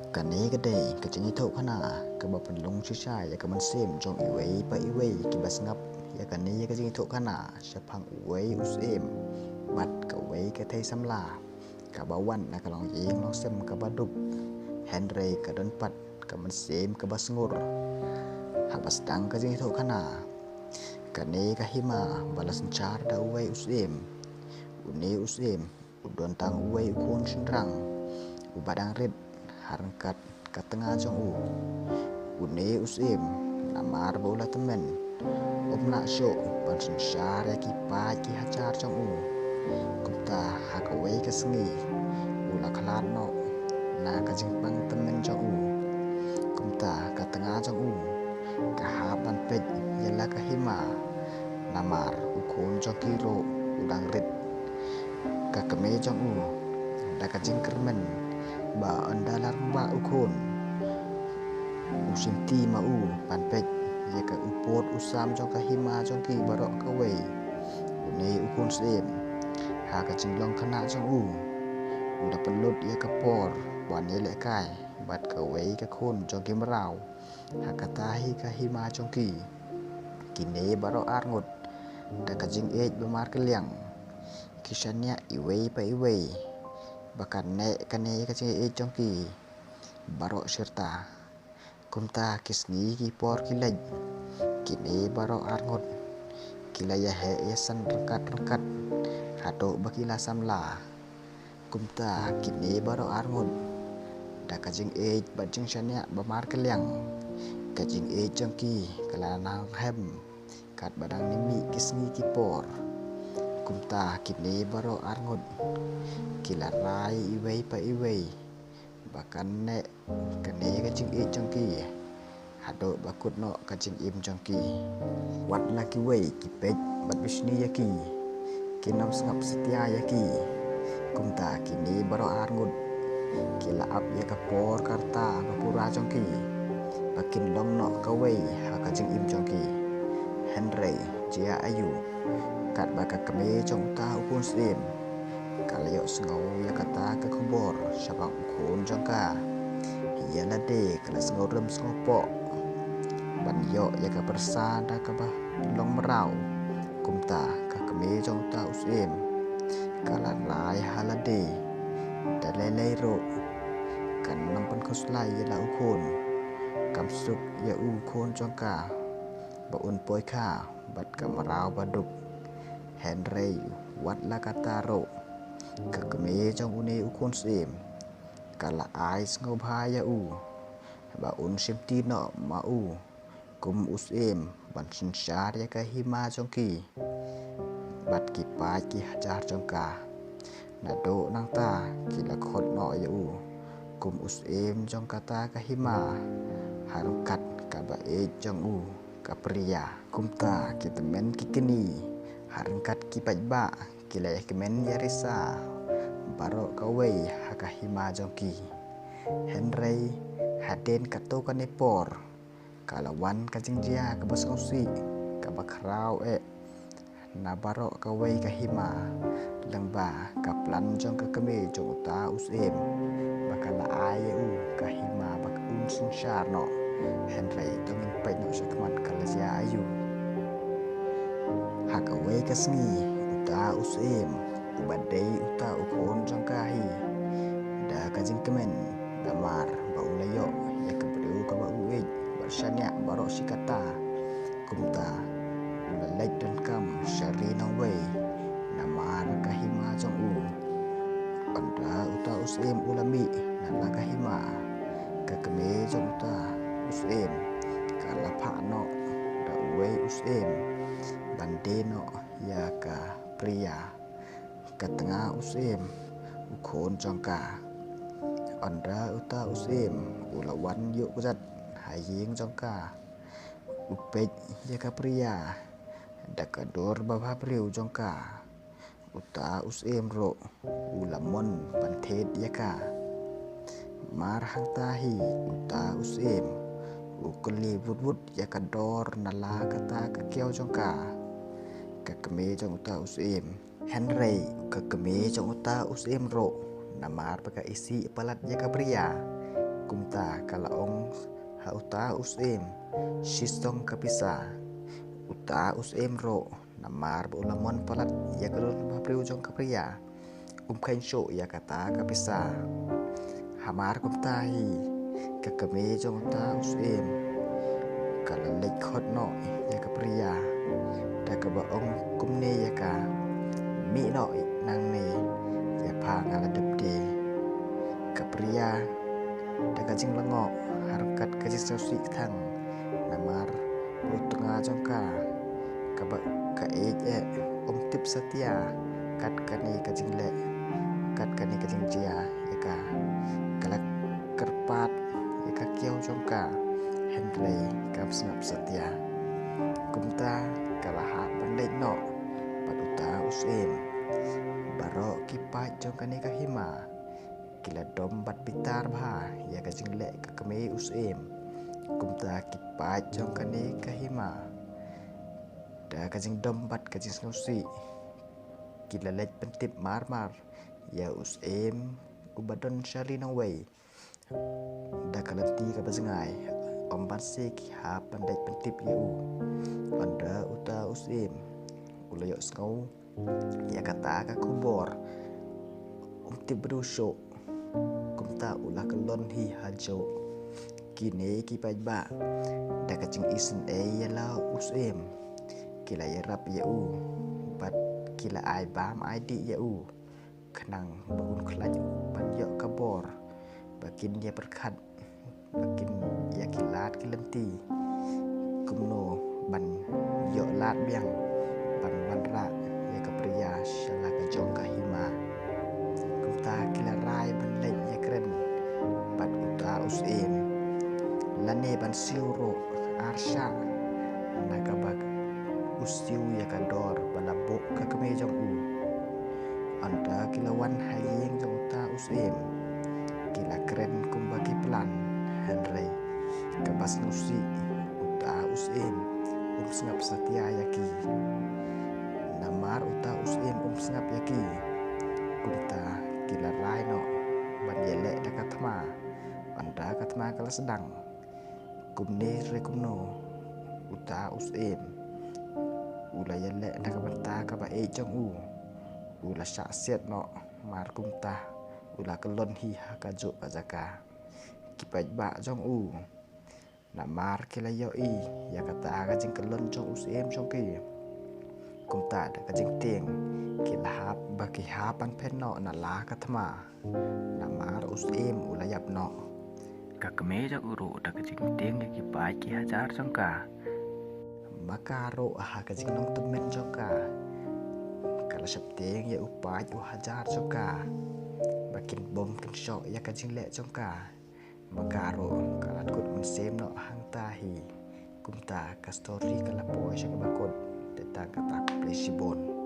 Kan ni kedai kecing itu kana kebapan long shisha ya kaman sim jong iwei pa iwei kibas ngap ya kan ni kecing itu kana syapang uwei usim bat ka wei ka thei samla ka bawan na kalong ying long sem ka badup henry ka don pat kaman sim ka basngur habas dang kecing itu kana kan ni ka hima balas car da uwei usim uni usim udon tang uwei ukun shindrang ubadang rit harangkat ke tengah jong une usim namar bola temen nak syok bansun syar ya ki pa ki hajar jong kumta hakawai ke sengi ula khalat no na ka jingpang temen jong kumta ke tengah jong ka hapan pej yala ka hima namar ukun jong kilo udang rit ka keme jong da ka jingkermen ba andalar ba ukun usinti mau panpek ya ka upot usam jong ka hima jong ki barok ka wei uni ukun sim ha ka jinglong khana jong unda pelut ya ka por wan ye le kai bat ka wei ka khun jong ki marau ha ka tahi ka hima jong ki kine barok arngut da ka jing ej bemar keliang kisanya iwei pa iwei bakan nek kane ka jing ej jong ki barok serta kumta kisni ki por kilaj kini barok arngut kilaya he yasan rekat hato bakila samla kumta kini barok arngut da kajing ej bajing syanya bamar keliang kajing ej jengki kalanang hem kat badang nimi kisni ki por kumta kini barok arngut kilarai iwei pa iwei bakan nek kene kacing ej jongki hado bakut no kacing im jongki wat laki wei ki pej bat bisni yaki kinam sengap setia yaki kumta kini baro arngut kila ap ya kapor karta bapura jongki bakin long no ka wei ha kacing im jongki henry jia ayu kat baka keme jong ta ukun sim kalayo sengau ya kata ke kubor syabang ukun jongka ya lade kala sengau rem sengopok ban yo ya ka persada ka bah long merau kumta ka keme jongta usim kala lai halade dalele ro kan nampan khoslai ya la ukun kamsuk ya ukun jongka baun poi kha bat ka merau badup henry wat la kataro ka keme jong une ukun sim kala ais ngobhaya ba un simti no ma kum usim ban sinsyar ya ka hima jongki bat ki pa ki hajar jongka na do nang ta ki la khot no ya kum usim jong kata ka hima harkat ka ba e jong ka pria kumta ki temen ki kini harkat ki pajba kila kemen ya risa barok kawei hakahima jongki henry haden kato kanepor kalawan kajing dia kabas ngosi kabakrau na barok kawei kahima lengba kaplan jong ka keme jong ta usim bakala ayu kahima bak unsin syarno henry tongin pai no sakman kalazia ayu hakawei kasngi uta usim ubadai uta ukon jongkahi da kajing kemen damar baulayo ya kebriu ka bauej bersanya barok sikata kumta ulalek dan kam syari nongwei namar kahima jong anda uta usim ulami nala kahima kakeme jong uta usim kala phano da uwei usim bandeno ya ka pria katengah usim ukon jongka anda uta usim ulawan yuk kuzat haying jongka upej ya ka pria dakador babha priu jongka uta usim ro ulamon panthet ya ka mar hang tahi uta usim ukuli wut ya kador nala kata ka kiau jongka kakeme jong uta usim henry kakeme jong uta usim ro namar paka isi palat ya ka pria kumta kalaong ha uta usem sistong kapisa uta usem ro namar ulamon palat ya kalon bapriu jong kapria kain syo ya kata kapisa hamar kumta hi kakame jong uta usem kalalek khot no ya kapria da kabaong kumne ya ka mi no nang ne ya pa ngala depde kapria da kajing lengo harkat kajing sosi thang namar utunga jongka kaba ka tip setia kat kani kajing le kat kani kajing jia ya ka kalak kerpat ya ka kiau jongka henry kam snap setia kumta kalaha pandai no paduta usem baro kipat jongka ni kahima kila dombat bitar bha ya kajing le kakame usem kumta kipat jongka ni kahima da kajing dombat kajing snosi kila lej pentip mar ya usem ubadon shali nang way da kalati ka bazengai omban se ki ha pandai pentip ya anda uta usem ulayo sngau ya kata ka kubor tip berusuk kumta ulah kelon hi hajo kini ki ba da kacing isen ya la usem kila ya rap ya bat kila ai bam ai di ya kenang bangun kelaj ban yo kabor bakin ya berkat bakin ya kilat kilenti kumno ban yo lat biang ban wanra ya kapria shala ka jong kahima kumta kila rai ban lej ya kren bat uta usem lane ban siuro arsha nakabag usiu ya kador balabok ka kamejong anda kilawan hayeng jong uta usem kila keren kumbagi plan henry kabas nusi uta usem sngap setia yaki namar uta usem sngap yaki kumta kila raino ban yele dakatma anda katma kala sedang kumne rekumno uta usem ula yele nakabanta ka ba jong ula syasiat no mar kumta ula kelon hi hakajo kajaka kipai ba jong namar kila yo ya kata kajing kelon jong usem jong ki kumta da kajing ting kila hap baki hapan penno na la katma namar usem ula yap no kakame jong uru da kajing ting ya kipai ki hajar jong ka makaro ha kajing nong temen jong ka kala septeng ya upai hajar jong ka bakin bom kin syok ya kajing le jong ka makaro kalat kut mensem no hang tahi kumta ka story kala po siya bakod tentang kata plesibon